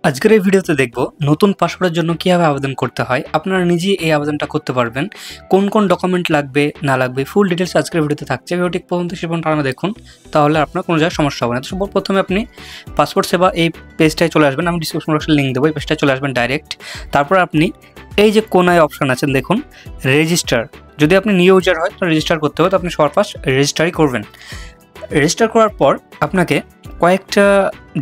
আজকের এই ভিডিওতে দেখব নতুন পাসপোর্টের জন্য কিভাবে আবেদন করতে হয়। আপনারা নিজেই এই আবেদনটা করতে পারবেন। কোন কোন ডকুমেন্ট লাগবে না লাগবে ফুল ডিটেলস আজকের ভিডিওতে থাকছে। ভিডিওটি পর্যন্ত শেষ পর্যন্ত টানা দেখুন, তাহলে আপনার কোনো জায়গায় সমস্যা হবে না। তো প্রথমে আপনি পাসপোর্ট সেবা এই পেজটায় চলে আসবেন। আমি ডিসক্রিপশন বক্সে লিঙ্ক দেবো, এই পেজটায় চলে আসবেন ডাইরেক্ট। তারপর আপনি এই যে কোনায় অপশান আছেন দেখুন রেজিস্টার। যদি আপনি নিউ ইউজার হয় তো রেজিস্টার করতে হবে, তো আপনি সবার ফার্স্ট রেজিস্টারই করবেন। রেজিস্টার করার পর আপনাকে কয়েকটা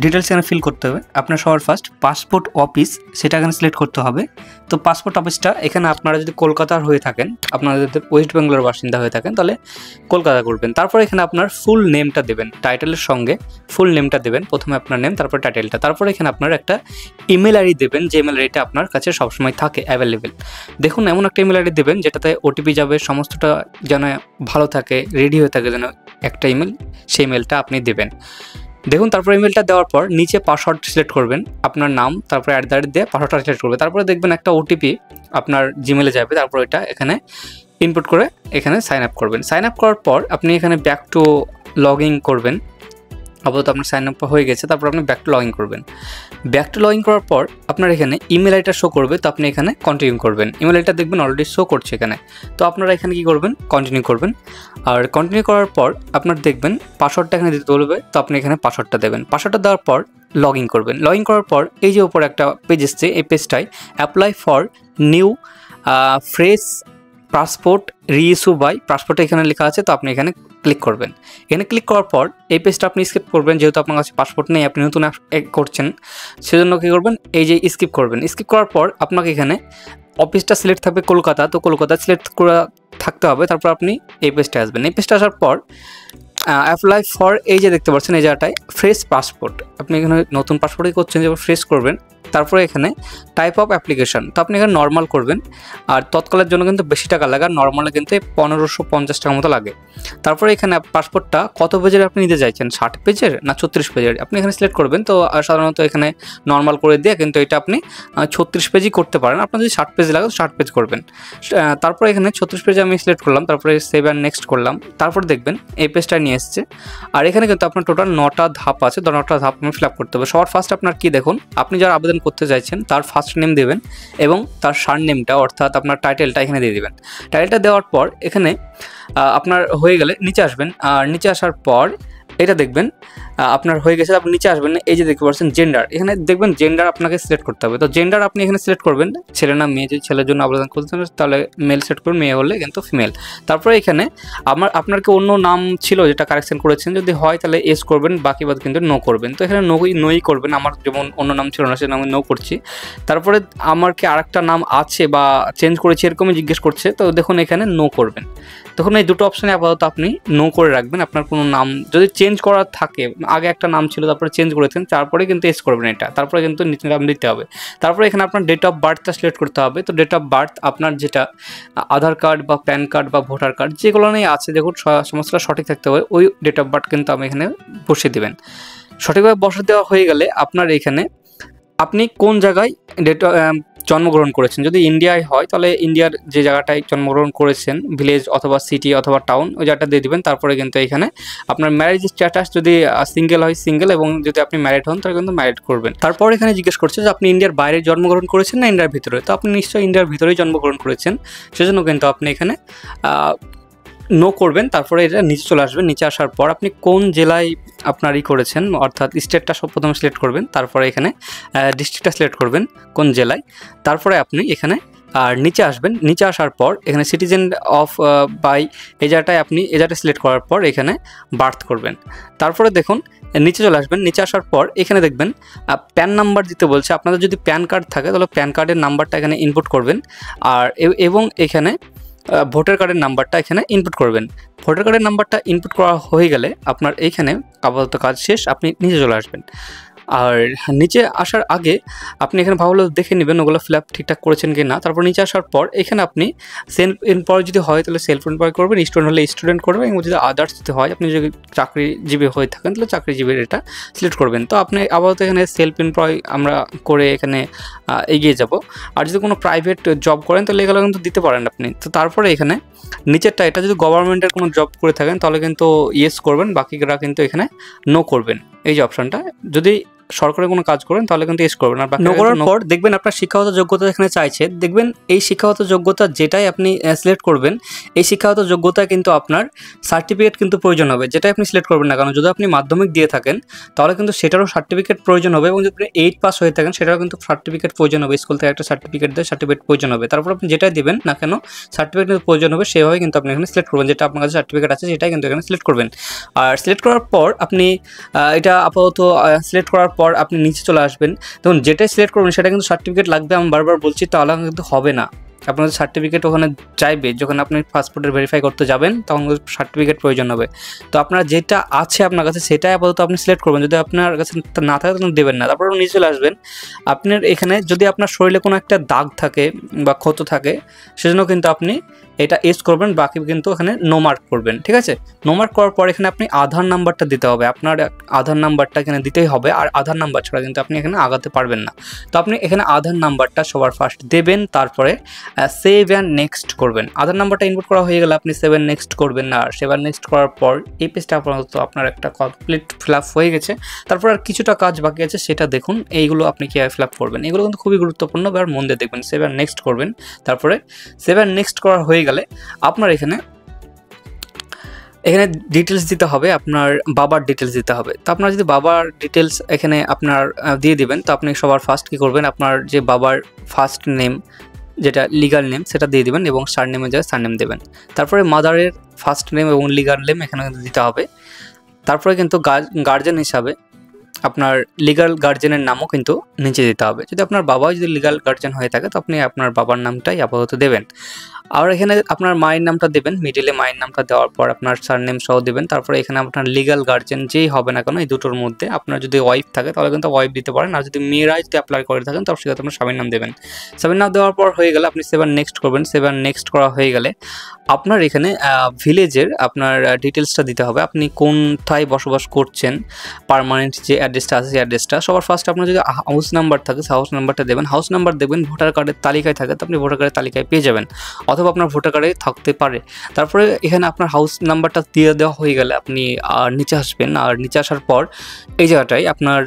ডিটেলস এখানে ফিল করতে হবে। আপনার সবার ফার্স্ট পাসপোর্ট অফিস সেটা এখানে সিলেক্ট করতে হবে। তো পাসপোর্ট অফিসটা এখানে আপনারা যদি কলকাতার হয়ে থাকেন, আপনাদের ওয়েস্ট বেঙ্গলের বাসিন্দা হয়ে থাকেন, তাহলে কলকাতা করবেন। তারপর এখানে আপনার ফুল নেমটা দেবেন, টাইটেলের সঙ্গে ফুল নেমটা দেবেন। প্রথমে আপনার নেম, তারপর টাইটেলটা। তারপর এখানে আপনার একটা ইমেল আইডি দেবেন, যে ইমেল আইডিটা আপনার কাছে সবসময় থাকে অ্যাভেলেবেল। দেখুন এমন একটা ইমেল আইডি দেবেন যেটাতে ওটিপি যাবে, সমস্তটা যেন ভালো থাকে, রেডি হয়ে থাকে, যেন একটা ইমেল, সেই ইমেলটা আপনি দেবেন। দেখুন তারপর ইমেলটা দেওয়ার পর নিচে পাসওয়ার্ড সিলেক্ট করবেন, আপনার নাম, তারপর @ দিয়ে পাসওয়ার্ডটা সিলেক্ট করবে। তারপরে দেখবেন একটা ওটিপি আপনার জিমেলে যাবে, তারপর এটা এখানে ইনপুট করে এখানে সাইন আপ করবেন। সাইন আপ করার পর আপনি এখানে ব্যাক টু লগ ইন করবেন। আপাতত আপনার সাইন আপ হয়ে গেছে, তারপর আপনি ব্যাক টু লগ ইন করবেন। ব্যাক টু লগ ইন করার পর আপনার এখানে ইমেল আইডিটা শো করবে, তো আপনি এখানে কন্টিনিউ করবেন। ইমেল আইডিটা দেখবেন অলরেডি শো করছে এখানে, তো আপনারা এখানে কী করবেন, কন্টিনিউ করবেন। আর কন্টিনিউ করার পর আপনার দেখবেন পাসওয়ার্ডটা এখানে দিতে বলবে, তো আপনি এখানে পাসওয়ার্ডটা দেবেন। পাসওয়ার্ডটা দেওয়ার পর লগ ইন করবেন। লগ ইন করার পর এই যে উপরে একটা পেজ এসছে, এই পেজটায় apply for new fresh passport reissue by পাসপোর্টে এখানে লেখা আছে, তো আপনি এখানে ক্লিক করবেন। এখানে ক্লিক করার পর এই পেজটা আপনি স্কিপ করবেন, যেহেতু আপনার কাছে পাসপোর্ট নেই, আপনি নতুন করছেন, সেজন্য কী করবেন, এই যে স্কিপ করবেন। স্কিপ করার পর আপনাকে এখানে অফিসটা সিলেক্ট থাকবে কলকাতা, তো কলকাতা সিলেক্ট করা থাকতে হবে। তারপর আপনি এই পেজটা আসবেন। এই পেজটা আসার পর অ্যাপ্লাই ফর এই যে দেখতে পাচ্ছেন এই জায়গাটায় ফ্রেশ পাসপোর্ট, আপনি এখানে নতুন পাসপোর্টই করছেন, যেমন ফ্রেশ করবেন। তারপরে এখানে টাইপ অফ অ্যাপ্লিকেশন, তো আপনি এখানে নর্মাল করবেন। আর তৎকালের জন্য কিন্তু বেশি টাকা লাগে, আর নর্মালে কিন্তু 1550 টাকা মতো লাগে। তারপরে এখানে পাসপোর্টটা কত পেজের আপনি নিতে চাইছেন, 60 পেজের না 36 পেজের, আপনি এখানে সিলেক্ট করবেন। তো সাধারণত এখানে নর্মাল করে দিয়ে কিন্তু এটা আপনি 36 পেজই করতে পারেন। আপনার যদি 60 পেজ লাগে তো 60 পেজ করবেন। তারপরে এখানে 36 পেজে আমি সিলেক্ট করলাম, তারপরে সেভ অ্যান্ড নেক্সট করলাম। তারপর দেখবেন এই পেজটা নিয়ে এসছে। আর এখানে কিন্তু আপনার টোটাল 9টা ধাপ আছে, 9টা ধাপ আপনি ফিল আপ করতে হবে। সবার ফার্স্ট আপনার কি দেখুন, আপনি যারা আবেদন করতে চাইছেন তার ফার্স্ট নেম দেবেন এবং তার সার নেমটা অর্থাৎ আপনার টাইটেলটা এখানে দিয়ে দেবেন। টাইটেলটা দেওয়ার পর এখানে আপনার হয়ে গেলে নিচে আসবেন। আর নিচে আসার পর এটা দেখবেন আপনার হয়ে গেছে। আপনি নিচে আসবেন, এই যে দেখতে পাচ্ছেন জেন্ডার, এখানে দেখবেন জেন্ডার আপনাকে সিলেক্ট করতে হবে। তো জেন্ডার আপনি এখানে সিলেক্ট করবেন, ছেলে না মেয়ে। যদি ছেলের জন্য আবেদন করতে চান তাহলে মেল সিলেক্ট করবেন, মেয়ে হলে কিন্তু ফিমেল। তারপরে এখানে আপনার কি অন্য নাম ছিল যেটা কারেকশন করেছেন, যদি হয় তাহলে এস করবেন, বাকি বাদ কিন্তু নো করবেন। তো এখানে নোই করবেন। আমার যেমন অন্য নাম ছিল না, সেটা আমি নো করছি। তারপরে আমার কি আরেকটা নাম আছে বা চেঞ্জ করেছি এরকমই জিজ্ঞেস করছে, তো দেখুন এখানে নো করবেন। তখন এই দুটো অপশানে আপাতত আপনি নো করে রাখবেন। আপনার কোনো নাম যদি চেঞ্জ করার থাকে, আগে একটা নাম ছিল তারপরে চেঞ্জ করেছেন, তারপরে কিন্তু এস করবেন এটা, তারপরে কিন্তু নিচে নাম দিতে হবে। তারপরে এখানে আপনার ডেট অফ বার্থটা সিলেক্ট করতে হবে। তো ডেট অফ বার্থ আপনার যেটা আধার কার্ড বা প্যান কার্ড বা ভোটার কার্ড যেগুলো নিয়ে আছে, দেখুন সমস্তটা সঠিক থাকতে হবে। ওই ডেট অফ বার্থ কিন্তু আমি এখানে বসিয়ে দেবেন। সঠিকভাবে বসে দেওয়া হয়ে গেলে আপনার এখানে আপনি কোন জায়গায় জন্মগ্রহণ করেছেন, যদি ইন্ডিয়ায় হয় তাহলে ইন্ডিয়ার যে জায়গাটায় জন্মগ্রহণ করেছেন, ভিলেজ অথবা সিটি অথবা টাউন, ওই জায়গাটা দিয়ে দেবেন। তারপরে কিন্তু এখানে আপনার ম্যারেজ স্ট্যাটাস, যদি সিঙ্গেল হয় সিঙ্গেল, এবং যদি আপনি ম্যারিড হন তাহলে কিন্তু ম্যারিড করবেন। তারপর এখানে জিজ্ঞেস করছে যে আপনি ইন্ডিয়ার বাইরে জন্মগ্রহণ করেছেন না ইন্ডিয়ার ভিতরে, তো আপনি নিশ্চয়ই ইন্ডিয়ার ভিতরেই জন্মগ্রহণ করেছেন, সেজন্য কিন্তু আপনি এখানে নো করবেন। তারপরে এটা নিচে চলে আসবেন। নিচে আসার পর আপনি কোন জেলায় আপনার করেছেন, অর্থাৎ স্টেটটা সব প্রথমে সিলেক্ট করবেন। তারপরে এখানে ডিস্ট্রিক্টটা সিলেক্ট করবেন কোন জেলায়। তারপরে আপনি এখানে আর নিচে আসবেন। নিচে আসার পর এখানে সিটিজেন অফ বাই এই জায়গাটায় আপনি এই জায়গাটা সিলেক্ট করার পর এখানে বার্থ করবেন। তারপরে দেখুন নিচে চলে আসবেন। নিচে আসার পর এখানে দেখবেন প্যান নাম্বার দিতে বলছে। আপনাদের যদি প্যান কার্ড থাকে তাহলে প্যান কার্ডের নাম্বারটা এখানে ইনপুট করবেন। আর এবং এখানে ভোটার কার্ডের নাম্বারটা এখানে ইনপুট করবেন। ভোটার কার্ডের নাম্বারটা ইনপুট করা হয়ে গেলে আপনার এইখানে আপাতত কাজ শেষ, আপনি নিচে চলে আসবেন। আর নিচে আসার আগে আপনি এখানে ভালো দেখে নেবেন ওগুলো ফিল আপ ঠিকঠাক করেছেন কি না। তারপর নিচে আসার পর এখানে আপনি সেলফ এমপ্লয় যদি হয় তাহলে সেলফ এমপ্লয় করবেন, স্টুডেন্ট হলে স্টুডেন্ট করবেন, এবং যদি আদার্স যদি হয়, আপনি যদি চাকরিজীবী হয়ে থাকেন তাহলে চাকরিজীবীর এটা সিলেক্ট করবেন। তো আপনি আপাতত এখানে সেলফ এমপ্লয় আমরা করে এখানে এগিয়ে যাব। আর যদি কোনো প্রাইভেট জব করেন তাহলে এগুলো কিন্তু দিতে পারেন আপনি। তো তারপরে এখানে নিচেরটা, এটা যদি গভর্নমেন্টের কোনো জব করে থাকেন তাহলে কিন্তু ইয়েস করবেন, বাকিরা কিন্তু এখানে নো করবেন। এই যে অপশানটা, যদি সরকারি কোনো কাজ করেন তাহলে কিন্তু এস করবেন। আর নো করার পর দেখবেন আপনার শিক্ষাগত যোগ্যতা এখানে চাইছে, দেখবেন এই শিক্ষাগত যোগ্যতা যেটাই আপনি সিলেক্ট করবেন, এই শিক্ষাগত যোগ্যতা কিন্তু আপনার সার্টিফিকেট কিন্তু প্রয়োজন হবে, যেটাই আপনি সিলেক্ট করবেন না কারণ যদি আপনি মাধ্যমিক দিয়ে থাকেন তাহলে কিন্তু সেটারও সার্টিফিকেট প্রয়োজন হবে, এবং যদি আপনি 8 পাস হয়ে থাকেন সেটারও কিন্তু সার্টিফিকেট প্রয়োজন হবে, স্কুল থেকে একটা সার্টিফিকেট দিয়ে সার্টিফিকেট প্রয়োজন হবে। তারপর আপনি যেটাই দেবেন না কেন সার্টিফিকেট কিন্তু প্রয়োজন হবে, সেভাবে কিন্তু আপনি এখানে সিলেক্ট করবেন, যেটা আপনার কাছে সার্টিফিকেট আছে সেটাই কিন্তু এখানে সিলেক্ট করবেন। আর সিলেক্ট করার পর আপনি এটা আপাতত সিলেক্ট করার পর আপনি নিচে চলে আসবেন, তখন যেটাই সিলেক্ট করবেন সেটা কিন্তু সার্টিফিকেট লাগবে, আমি বারবার বলছি, তাহলে কিন্তু হবে না। আপনার সার্টিফিকেট ওখানে চাইবে, যখন আপনি পাসপোর্টের ভেরিফাই করতে যাবেন তখন সার্টিফিকেট প্রয়োজন হবে। তো আপনার যেটা আছে আপনার কাছে সেটাই আপাতত আপনি সিলেক্ট করবেন, যদি আপনার কাছে না থাকে তখন দেবেন না। তারপর নিচে চলে আসবেন, আপনার এখানে যদি আপনার শরীরে কোনো একটা দাগ থাকে বা ক্ষত থাকে সেজন্য কিন্তু আপনি এটা এস করবেন, বাকি কিন্তু এখানে নো মার্ক করবেন, ঠিক আছে। নো মার্ক করার পর এখানে আপনি আধার নাম্বারটা দিতে হবে, আপনার আধার নাম্বারটা এখানে দিতেই হবে, আর আধার নাম্বার ছাড়া কিন্তু আপনি এখানে আগাতে পারবেন না। তো আপনি এখানে আধার নাম্বারটা সবার ফার্স্ট দেবেন, তারপরে সেভ অ্যান্ড নেক্সট করবেন। আধার নাম্বারটা ইনপুট করা হয়ে গেলে আপনি সেভ অ্যান্ড নেক্সট করবেন না, আর সেভ অ্যান্ড নেক্সট করার পর এই পেজটা আপাতত আপনার একটা কমপ্লিট ফিল আপ হয়ে গেছে। তারপর আর কিছুটা কাজ বাকি আছে সেটা দেখুন, এইগুলো আপনি কীভাবে ফিল আপ করবেন, এগুলো কিন্তু খুবই গুরুত্বপূর্ণ, এবার মন দিয়ে দেখবেন। সেভ অ্যান্ড নেক্সট করবেন, তারপরে সেভ অ্যান্ড নেক্সট করা হয়ে গেলে আপনার এখানে ডিটেলস দিতে হবে, আপনার বাবার ডিটেলস দিতে হবে। তো আপনার যদি বাবার ডিটেলস এখানে আপনার দিয়ে দিবেন, তো আপনি সবার ফার্স্ট কী করবেন, আপনার যে বাবার ফার্স্ট নেম যেটা লিগাল নেম সেটা দিয়ে দিবেন, এবং সারনেমের জায়গায় সারনেম দেবেন। তারপরে মাদারের ফার্স্ট নেম এবং লিগাল নেম এখানে দিতে হবে। তারপরে কিন্তু গার্জেন হিসাবে আপনার লিগাল গার্জেনের নামও কিন্তু নিচে দিতে হবে। যদি আপনার বাবা যদি লিগাল গার্জেন হয়ে থাকে তো আপনি আপনার বাবার নামটাই আপাতত দেবেন। আর এখানে আপনার মায়ের নামটা দেবেন, মিডিলে মায়ের নামটা দেওয়ার পর আপনার সারনেম সহ দেবেন। তারপরে এখানে আপনার লিগাল গার্জেন যেই হবে না কেন এই দুটোর মধ্যে আপনার যদি ওয়াইফ থাকে তাহলে কিন্তু ওয়াইফ দিতে পারেন, আর যদি মেয়েরাই যদি অ্যাপ্লাই করে থাকেন তাহলে সেক্ষেত্রে আপনার স্বামীর নাম দেবেন। স্বামীর নাম দেওয়ার পর হয়ে গেলে আপনি সেভ অ্যান্ড নেক্সট করবেন। সেভ অ্যান্ড নেক্সট করা হয়ে গেলে আপনার এখানে ভিলেজের আপনার ডিটেলসটা দিতে হবে, আপনি কোনটায় বসবাস করছেন, পার্মানেন্ট যে অ্যাড্রেসটা আছে সেই অ্যাড্রেসটা। সবার ফার্স্ট আপনার যদি হাউস নাম্বার থাকে হাউস নাম্বারটা দেবেন। হাউস নাম্বার দেখবেন ভোটার কার্ডের তালিকায় থাকে, তো আপনি ভোটার কার্ডের তালিকায় পেয়ে যাবেন, অথবা আপনার ভোটার কার্ডে থাকতে পারে। তারপরে এখানে আপনার হাউস নাম্বারটা দিয়ে দেওয়া হয়ে গেলে আপনি নিচে আসবেন, আর নিচে আসার পর এই জায়গাটায় আপনার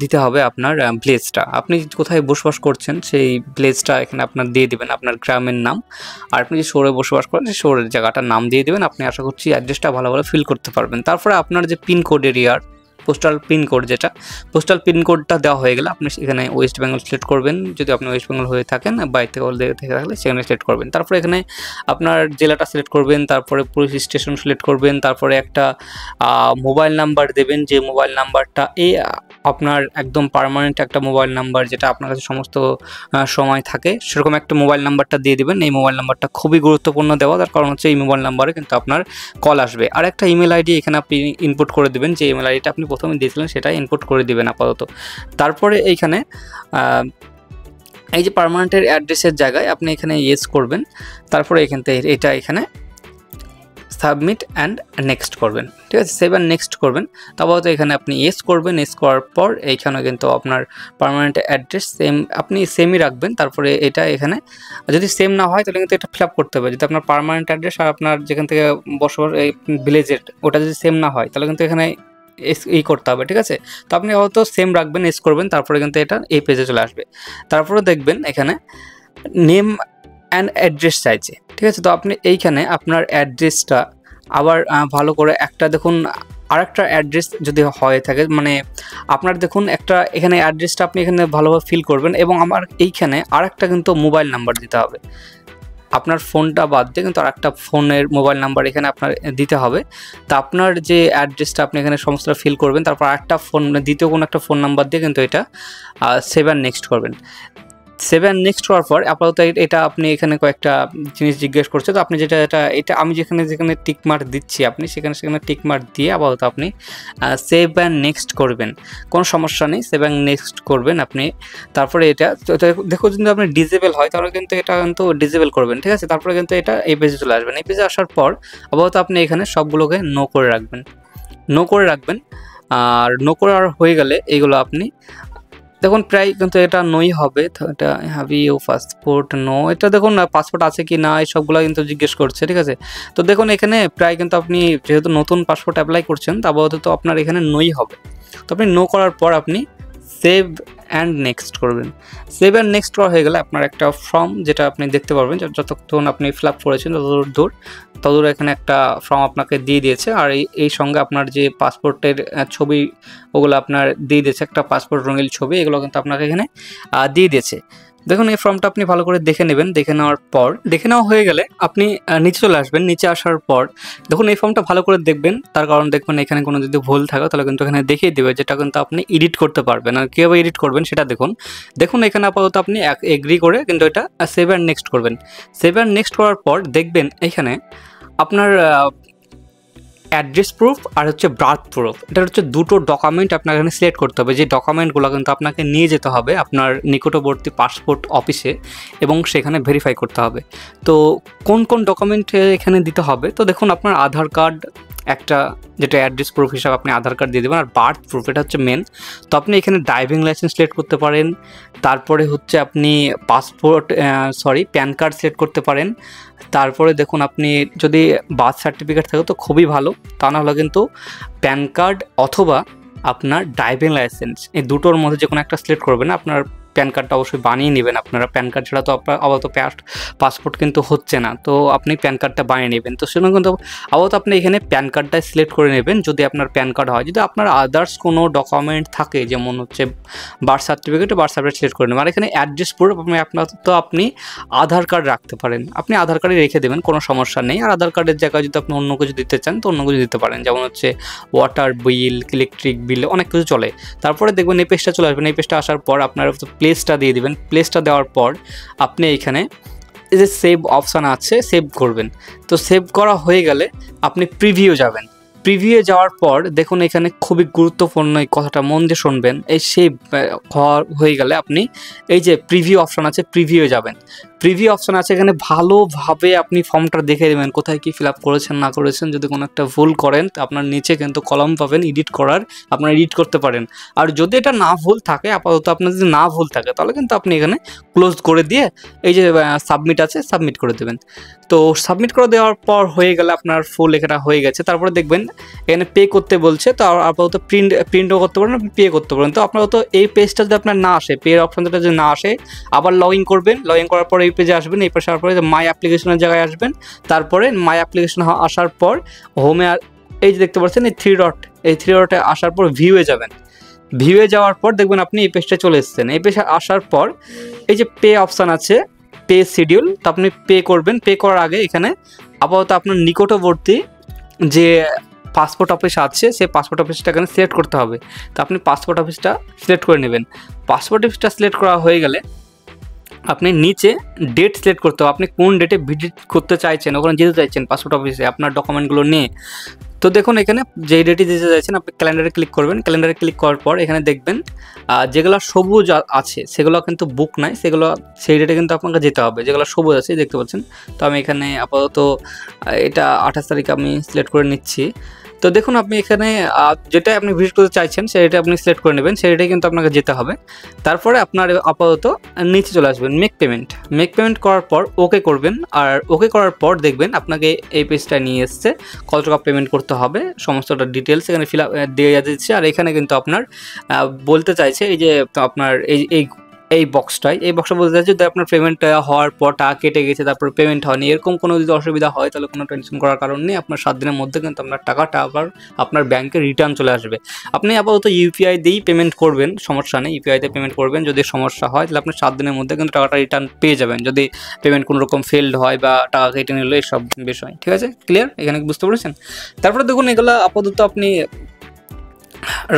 দিতে হবে আপনার ভিলেজটা, আপনি কোথায় বসবাস করছেন সেই ভিলেজটা এখানে আপনার দিয়ে দেবেন, আপনার গ্রামের নাম, আর আপনি যে শহরে বসবাস করেন সেই শহরের জায়গাটার নাম দিয়ে দেবেন। আপনি আশা করছি অ্যাড্রেসটা ভালোভাবে ফিল করতে পারবেন। তারপরে আপনার যে পিনকোড এরিয়ার পোস্টাল পিনকোড, যেটা পোস্টাল পিনকোডটা দেওয়া হয়ে গেলে আপনি এখানে ওয়েস্ট বেঙ্গল সিলেক্ট করবেন, যদি আপনি ওয়েস্ট বেঙ্গল হয়ে থাকেন, বাইরে থেকে থাকলে সেখানে সিলেক্ট করবেন। তারপরে এখানে আপনার জেলাটা সিলেক্ট করবেন, তারপরে পুলিশ স্টেশন সিলেক্ট করবেন, তারপরে একটা মোবাইল নাম্বার দেবেন, যে মোবাইল নাম্বারটা এই আপনার একদম পার্মানেন্ট একটা মোবাইল নাম্বার, যেটা আপনার কাছে সমস্ত সময় থাকে, সেরকম একটা মোবাইল নাম্বারটা দিয়ে দেবেন। এই মোবাইল নাম্বারটা খুবই গুরুত্বপূর্ণ দেওয়া, তার কারণ হচ্ছে এই মোবাইল নাম্বারে কিন্তু আপনার কল আসবে। আর একটা ইমেল আইডি এখানে আপনি ইনপুট করে দেবেন, যে ইমেল আইডিটা আপনি প্রথমে দিয়েছিলেন সেটা ইনপুট করে দিবেন আপাতত। তারপরে এইখানে এই যে পার্মানেন্টের অ্যাড্রেসের জায়গায় আপনি এখানে ইয়েস করবেন, তারপরে এখান থেকে এটা এখানে সাবমিট অ্যান্ড নেক্সট করবেন, ঠিক আছে। সেভ অ্যান্ড নেক্সট করবেন, তারপর তো এখানে আপনি ইয়েস করবেন। ইয়েস করার পর এইখানে কিন্তু আপনার পার্মানেন্ট অ্যাড্রেস সেম আপনি সেমই রাখবেন। তারপরে এটা এখানে যদি সেম না হয় তাহলে কিন্তু এটা ফিল আপ করতে হবে, যদি আপনার পার্মানেন্ট অ্যাড্রেস আর আপনার যেখান থেকে বসবাস এই ভিলেজের ওটা যদি সেম না হয় তাহলে কিন্তু এখানে করতে হবে, ঠিক আছে। তো আপনি হয়তো সেম রাখবেন, এস করবেন, তারপরে কিন্তু এটা এই পেজে চলে আসবে। তারপরে দেখবেন এখানে নেম অ্যান্ড অ্যাড্রেস চাইছে, ঠিক আছে। তো আপনি এইখানে আপনার অ্যাড্রেসটা আবার ভালো করে একটা দেখুন, আরেকটা অ্যাড্রেস যদি হয়ে থাকে, মানে আপনার দেখুন একটা এখানে অ্যাড্রেসটা আপনি এখানে ভালোভাবে ফিল করবেন, এবং আমার এইখানে আরেকটা কিন্তু মোবাইল নাম্বার দিতে হবে, আপনার ফোনটা বাদ দিয়ে কিন্তু আরেকটা ফোনের মোবাইল নাম্বার এখানে আপনার দিতে হবে। তো আপনার যে অ্যাড্রেসটা আপনি এখানে সমস্তটা ফিল করবেন, তারপর আরেকটা ফোন দ্বিতীয় কোনো একটা ফোন নাম্বার দিয়ে কিন্তু এটা সেভ অ্যান্ড নেক্সট করবেন। সেভ অ্যান্ড নেক্সট করার পর আপাতত এটা আপনি এখানে কয়েকটা জিনিস জিজ্ঞেস করছে, তো আপনি এটা আমি যেখানে টিকমার্ক দিচ্ছি আপনি সেখানে টিকমার্ক দিয়ে আপাতত আপনি সেভ অ্যান্ড নেক্সট করবেন, কোনো সমস্যা নেই, সেভ অ্যান্ড নেক্সট করবেন আপনি। তারপরে এটা দেখো যদি আপনি ডিজেবল হয় তাহলে কিন্তু এটা কিন্তু ডিজেবল করবেন, ঠিক আছে। তারপরে কিন্তু এটা এই পেজে চলে আসবেন। এই পেজে আসার পর আপাতত আপনি এখানে সবগুলোকে নো করে রাখবেন। আর নো করে আর হয়ে গেলে এইগুলো আপনি দেখুন প্রায় কিন্তু এটা নই হবে। তো এটা হ্যাভ ইউ পাসপোর্ট, নো, এটা দেখুন পাসপোর্ট আছে কি না এই সবগুলো কিন্তু জিজ্ঞেস করছে, ঠিক আছে। তো দেখুন এখানে প্রায় কিন্তু আপনি যেহেতু নতুন পাসপোর্ট অ্যাপ্লাই করছেন তা আপাতত আপনার এখানে নই হবে। তো আপনি নো করার পর আপনি সেভ অ্যান্ড নেক্সট করবেন। সেভ অ্যান্ড নেক্সট করা হয়ে গেলে আপনার একটা ফর্ম যেটা আপনি দেখতে পারবেন, যতক্ষণ আপনি ফিল আপ করেছেন ততদূর এখানে একটা ফর্ম আপনাকে দিয়ে দিয়েছে। আর এই সঙ্গে আপনার যে পাসপোর্টের ছবি ওগুলো আপনার দিয়ে দিয়েছে, একটা পাসপোর্ট রঙিন ছবি, এগুলো কিন্তু আপনাকে এখানে দিয়ে দিয়েছে। দেখুন এই ফর্মটা আপনি ভালো করে দেখে নেবেন। দেখে নেওয়া হয়ে গেলে আপনি নিচে চলে আসবেন। নিচে আসার পর দেখুন এই ফর্মটা ভালো করে দেখবেন, তার কারণ দেখবেন এখানে কোনো যদি ভুল থাকে তাহলে কিন্তু এখানে দেখিয়ে দেবে, যেটা কিন্তু আপনি এডিট করতে পারবেন। আর কীভাবে এডিট করবেন সেটা দেখুন এখানে আপাতত আপনি এগ্রি করে কিন্তু এটা সেভ অ্যান্ড নেক্সট করবেন। সেভ অ্যান্ড নেক্সট করার পর দেখবেন এখানে আপনার অ্যাড্রেস প্রুফ আর হচ্ছে বার্থ প্রুফ, এটা হচ্ছে দুটো ডকুমেন্ট আপনার এখানে সিলেক্ট করতে হবে। যে ডকুমেন্টগুলো কিন্তু আপনাকে নিয়ে যেতে হবে আপনার নিকটবর্তী পাসপোর্ট অফিসে এবং সেখানে ভেরিফাই করতে হবে। তো কোন কোন ডকুমেন্ট এখানে দিতে হবে, তো দেখুন আপনার আধার কার্ড একটা, যেটা অ্যাড্রেস প্রুফ হিসাবে আপনি আধার কার্ড দিয়ে দেবেন, আর বার্থ প্রুফ এটা হচ্ছে মেন। তো আপনি এখানে ড্রাইভিং লাইসেন্স সিলেক্ট করতে পারেন, তারপরে হচ্ছে আপনি প্যান কার্ড সিলেক্ট করতে পারেন। তারপরে দেখুন আপনি যদি বার্থ সার্টিফিকেট থাকে তো খুবই ভালো, তা না হলে কিন্তু প্যান কার্ড অথবা আপনার ড্রাইভিং লাইসেন্স, এই দুটোর মধ্যে যে কোনো একটা সিলেক্ট করবেন। আপনার প্যান কার্ডটা অবশ্যই বানিয়ে নেবেন, আপনারা প্যান কার্ড ছাড়া তো আপনার আপাতত পাসপোর্ট কিন্তু হচ্ছে না, তো আপনি প্যান কার্ডটা বানিয়ে নেবেন। তো সেজন্য কিন্তু আপাতত আপনি এখানে প্যান কার্ডটা সিলেক্ট করে নেবেন যদি আপনার প্যান কার্ড হয়। যদি আপনার আদার্স কোনো ডকুমেন্ট থাকে যেমন হচ্ছে বার্থ সার্টিফিকেট সিলেক্ট করে নেবেন। আর এখানে অ্যাড্রেস প্রুফ আপনি আধার কার্ড রাখতে পারেন, আপনি আধার কার্ডে রেখে দেবেন, কোনো সমস্যা নেই। আর আধার কার্ডের জায়গায় যদি আপনি অন্য কিছু দিতে চান তো অন্য কিছু দিতে পারেন, যেমন হচ্ছে ওয়াটার বিল, ইলেকট্রিক বিল, অনেক কিছু চলে। তারপরে দেখবেন এই পেজটা চলে আসবেন। এই পেজটা আসার পর আপনার প্লেসটা দিয়ে দিবেন। প্লেসটা দেওয়ার পর আপনি এখানে এই যে সেভ অপশান আছে, সেভ করবেন। তো সেভ করা হয়ে গেলে আপনি প্রিভিউ যাবেন। প্রিভিউ যাওয়ার পর দেখুন এখানে খুবই গুরুত্বপূর্ণ এই কথাটা মন দিয়ে শুনবেন। এই সেভ হয়ে গেলে আপনি এই যে প্রিভিউ অপশান আছে, প্রিভিউ যাবেন। প্রিভিউ অপশান আছে, এখানে ভালোভাবে আপনি ফর্মটা দেখে দেবেন কোথায় কী ফিল আপ করেছেন না করেছেন। যদি কোনো একটা ভুল করেন তো আপনার নিচে কিন্তু কলম পাবেন এডিট করার, আপনারা এডিট করতে পারেন। আর যদি এটা না ভুল থাকে, আপাতত আপনার যদি না ভুল থাকে তাহলে কিন্তু আপনি এখানে ক্লোজ করে দিয়ে এই যে সাবমিট আছে সাবমিট করে দেবেন। তো সাবমিট করে দেওয়ার পর হয়ে গেলে আপনার ফুল লেখাটা হয়ে গেছে। তারপরে দেখবেন এখানে পে করতে বলছে, তো আপাতত প্রিন্টও করতে পারেন, আপনি পে করতে পারেন। তো আপাতত এই পেজটা যদি আপনার না আসে, পে অপশানটা যদি না আসে, আবার লগ ইন করবেন। লগ ইন করার পর এই পেজে আসবেন। এই পেজে আসার পরে মাই অ্যাপ্লিকেশনের জায়গায় আসবেন। তারপরে মাই অ্যাপ্লিকেশন আসার পর হোমে এই যে দেখতে পাচ্ছেন এই থ্রি ডটে আসার পর ভিউয়ে যাবেন। ভিউয়ে যাওয়ার পর দেখবেন আপনি এই পেজটা চলে এসেছেন। এই পেজে আসার পর এই যে পে অপশান আছে, পে শিডিউল, তো আপনি পে করবেন। পে করার আগে এখানে আপাতত আপনার নিকটবর্তী যে পাসপোর্ট অফিস আছে সেই পাসপোর্ট অফিসটা এখানে সিলেক্ট করতে হবে। তো আপনি পাসপোর্ট অফিসটা সিলেক্ট করে নেবেন। পাসপোর্ট অফিসটা সিলেক্ট করা হয়ে গেলে আপনি নিচে ডেট সিলেক্ট করতে হবে, আপনি কোন ডেটে ভিজিট করতে চাইছেন, ওখানে যেতে চাইছেন পাসপোর্ট অফিসে আপনার ডকুমেন্টগুলো নিয়ে। তো দেখুন এখানে যেই ডেটে যেতে চাইছেন আপনি ক্যালেন্ডারে ক্লিক করবেন। ক্যালেন্ডারে ক্লিক করার পর এখানে দেখবেন যেগুলো সবুজ আছে সেগুলো কিন্তু বুক নাই, সেগুলো সেই ডেটে কিন্তু আপনাকে যেতে হবে। যেগুলো সবুজ আছে দেখতে পাচ্ছেন। তো আমি এখানে আপাতত এটা 28 তারিখ আমি সিলেক্ট করে নিচ্ছি। তো দেখুন আপনি এখানে যেটা আপনি ভিজিট করতে চাইছেন সেটা আপনি সিলেক্ট করে নেবেন, সেটাই কিন্তু আপনাকে যেতে হবে। তারপরে আপনার আপাতত নিচে চলে আসবেন, মেক পেমেন্ট করার পর ওকে করবেন। আর ওকে করার পর দেখবেন আপনাকে এই পেজটা নিয়ে এসছে, কত টাকা পেমেন্ট করতে হবে সমস্তটা ডিটেলস এখানে ফিল আপ দিয়ে দিচ্ছে। আর এখানে কিন্তু আপনার বলতে চাইছে এই যে আপনার এই বক্সটা বলতে চাইছে যদি আপনার পেমেন্ট হওয়ার পর টাকা কেটে গেছে তারপর পেমেন্ট হয়নি, এরকম কোনো যদি অসুবিধা হয় তাহলে কোনো টেনশন করার কারণ নেই। আপনার 7 দিনের মধ্যে কিন্তু আপনার টাকাটা আবার আপনার ব্যাংকে রিটার্ন চলে আসবে। আপনি আপাতত ইউপিআই দিয়েই পেমেন্ট করবেন, সমস্যা নেই। ইউপিআইতে পেমেন্ট করবেন, যদি সমস্যা হয় তাহলে আপনি 7 দিনের মধ্যে কিন্তু টাকাটা রিটার্ন পেয়ে যাবেন, যদি পেমেন্ট কোনো রকম ফেলড হয় বা টাকা কেটে নিল এইসব বিষয়। ঠিক আছে, ক্লিয়ার? এখানে বুঝতে পেরেছেন? তারপরে দেখুন এগুলো আপাতত আপনি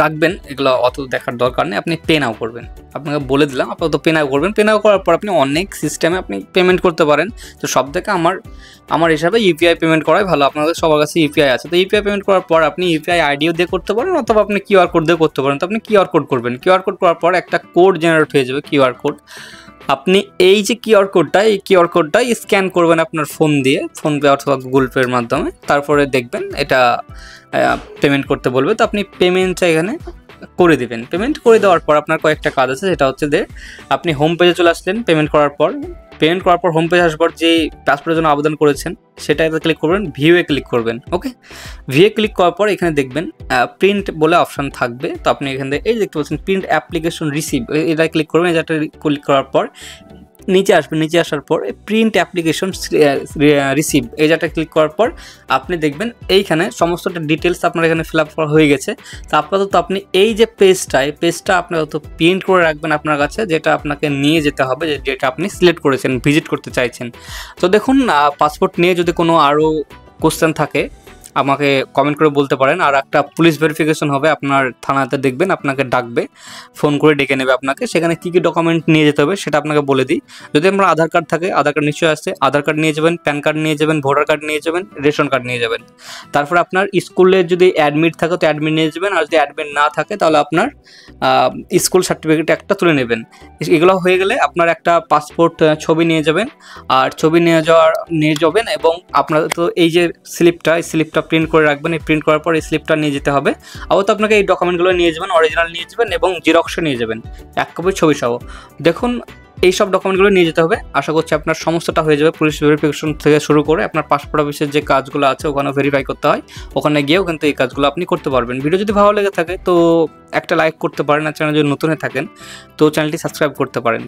রাখবেন, এগুলো অত দেখার দরকার নেই। আপনি পে নাও করবেন, আপনাকে বলে দিলাম আপাতত পে নাও করবেন। পে নাও করার পর আপনি অনেক সিস্টেমে আপনি পেমেন্ট করতে পারেন। তো সব থেকে আমার হিসাবে ইউপিআই পেমেন্ট করাই ভালো। আপনাদের সবার কাছে ইউপিআই আছে, তো ইউপিআই পেমেন্ট করার পর আপনি ইউপিআই আইডিও দিয়ে করতে পারেন অথবা আপনি কিউআর কোড দিয়ে করতে পারেন। তো আপনি কিউআর কোড করবেন। কিউআর কোড করার পর একটা কোড জেনারেট হয়ে যাবে, কিউআর কোড। আপনি এই যে কিউআর কোডটা স্ক্যান করবেন আপনার ফোন পে অথবা গুগল পের মাধ্যমে। তারপরে দেখবেন এটা পেমেন্ট করতে বলবে, তো আপনি পেমেন্টটা এখানে করে দেবেন। পেমেন্ট করে দেওয়ার পর আপনার কয়েকটা কাজ আছে, সেটা হচ্ছে যে আপনি হোম পেজে চলে আসলেন। পেমেন্ট করার পর পেমেন্ট করার পর হোম পেজ আসবার যে পাসপোর্টের জন্য আবেদন করেছেন সেটাতে ক্লিক করবেন, ভিউয়ে ক্লিক করবেন। ওকে, ভিউয়ে ক্লিক করার পর এখানে দেখবেন প্রিন্ট বলে অপশান থাকবে। তো আপনি এখান থেকে এই দেখতে পাচ্ছেন প্রিন্ট অ্যাপ্লিকেশন রিসিভ, এটা ক্লিক করবেন। এটা ক্লিক করার পর নিচে আসবে, নিচে আসার পর প্রিন্ট অ্যাপ্লিকেশন রিসিভ এই জায়গাটা ক্লিক করার পর আপনি দেখবেন এইখানে সমস্তটা ডিটেলস আপনার এখানে ফিল আপ করা হয়ে গেছে। তো আপাতত আপনি এই যে পেজটা, এই পেজটা আপনার তো প্রিন্ট করে রাখবেন আপনার কাছে, যেটা আপনাকে নিয়ে যেতে হবে, যেটা আপনি সিলেক্ট করেছেন, ভিজিট করতে চাইছেন। তো দেখুন পাসপোর্ট নিয়ে যদি কোনো আরও কোশ্চেন থাকে আমাকে কমেন্ট করে বলতে পারেন। আর একটা পুলিশ ভেরিফিকেশন হবে আপনার থানাতে, দেখবেন আপনাকে ডাকবে, ফোন করে ডেকে নেবে আপনাকে। সেখানে কী কী ডকুমেন্ট নিয়ে যেতে হবে সেটা আপনাকে বলে দিই। যদি আপনার আধার কার্ড থাকে, আধার কার্ড নিশ্চয়ই আসছে, আধার কার্ড নিয়ে যাবেন, প্যান কার্ড নিয়ে যাবেন, ভোটার কার্ড নিয়ে যাবেন, রেশন কার্ড নিয়ে যাবেন। তারপর আপনার স্কুলে যদি অ্যাডমিট থাকে তো অ্যাডমিট নিয়ে যাবেন, আর যদি অ্যাডমিট না থাকে তাহলে আপনার স্কুল সার্টিফিকেট একটা তুলে নেবেন। এগুলো হয়ে গেলে আপনার একটা পাসপোর্ট ছবি নিয়ে যাবেন, আর ছবি নিয়ে যাবেন এবং আপনার তো এই যে স্লিপটা, এই স্লিপটা প্রিন্ট করে রাখবেন। এই প্রিন্ট করার পর এই স্লিপটা নিয়ে যেতে হবে। আবার তো আপনাকে এই ডকুমেন্টগুলো নিয়ে যাবেন, অরিজিনাল নিয়ে যাবেন এবং জেরক্সও নিয়ে যাবেন, 1 কপি ছবি সহ। দেখুন এই সব ডকুমেন্টগুলো নিয়ে যেতে হবে। আশা করছি আপনার সমস্তটা হয়ে যাবে। পুলিশ ভেরিফিকেশন থেকে শুরু করে আপনার পাসপোর্ট অফিসের যে কাজগুলো আছে ওখানে ভেরিফাই করতে হয়, ওখানে গিয়েও কিন্তু এই কাজগুলো আপনি করতে পারবেন। ভিডিও যদি ভালো লেগে থাকে তো একটা লাইক করতে পারেন, আর চ্যানেল যদি নতুন হয়ে থাকেন তো চ্যানেলটি সাবস্ক্রাইব করতে পারেন।